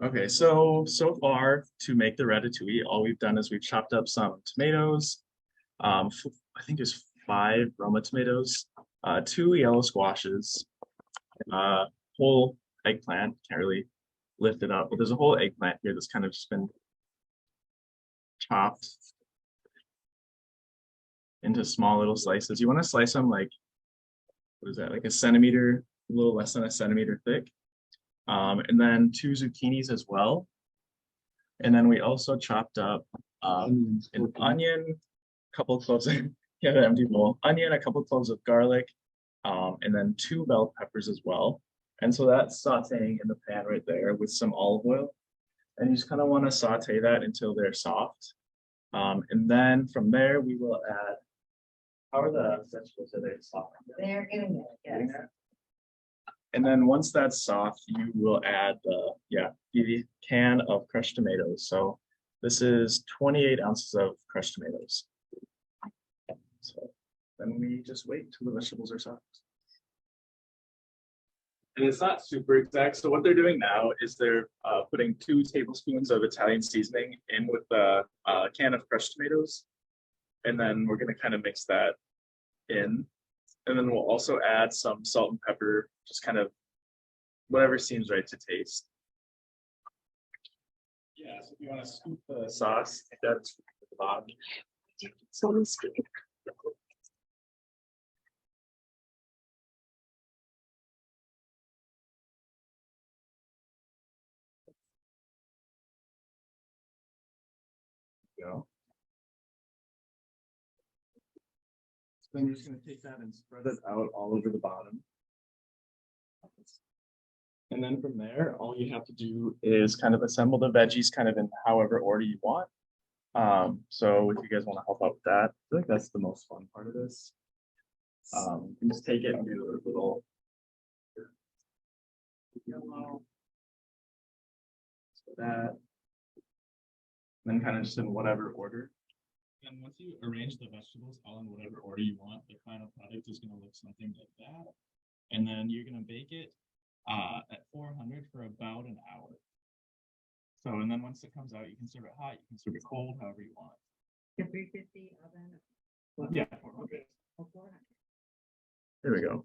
Okay, so far to make the ratatouille, all we've done is we've chopped up some tomatoes. I think there's 5 Roma tomatoes, 2 yellow squashes, whole eggplant. Can't really lift it up, but there's a whole eggplant here that's kind of just been chopped into small little slices. You want to slice them like, what is that, like a centimeter, a little less than a centimeter thick. And then 2 zucchinis as well. And then we also chopped up an onion, a couple cloves, yeah, the empty bowl, onion, a couple cloves of garlic, and then 2 bell peppers as well. And so that's sauteing in the pan right there with some olive oil. And you just kind of want to saute that until they're soft. And then from there, we will add, how are the vegetables? Are they soft? They're getting there, Getting yes. there? And then once that's soft, you will add the can of crushed tomatoes. So this is 28 ounces of crushed tomatoes. So then we just wait till the vegetables are soft. And it's not super exact. So what they're doing now is they're putting 2 tablespoons of Italian seasoning in with the can of crushed tomatoes. And then we're going to kind of mix that in. And then we'll also add some salt and pepper, just kind of whatever seems right to taste. Yeah, so if you want to scoop the sauce, that's at the bottom. Go. So then you're just going to take that and spread it out all over the bottom. And then from there, all you have to do is kind of assemble the veggies kind of in however order you want. So if you guys want to help out with that, I feel like that's the most fun part of this. You can just take it and do a little yellow. So that. And then kind of just in whatever order. And once you arrange the vegetables all in whatever order you want, the final product is going to look something like that. And then you're going to bake it at 400 for about an hour. So, and then once it comes out, you can serve it hot, you can serve it cold, however you want. The 350 oven? Yeah, 400. Oh, 400. There we go.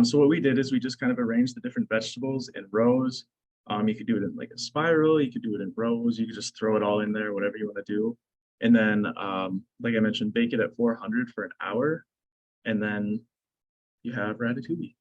So what we did is we just kind of arranged the different vegetables in rows. You could do it in like a spiral, you could do it in rows, you could just throw it all in there, whatever you want to do. And then, like I mentioned, bake it at 400 for an hour, and then you have ratatouille.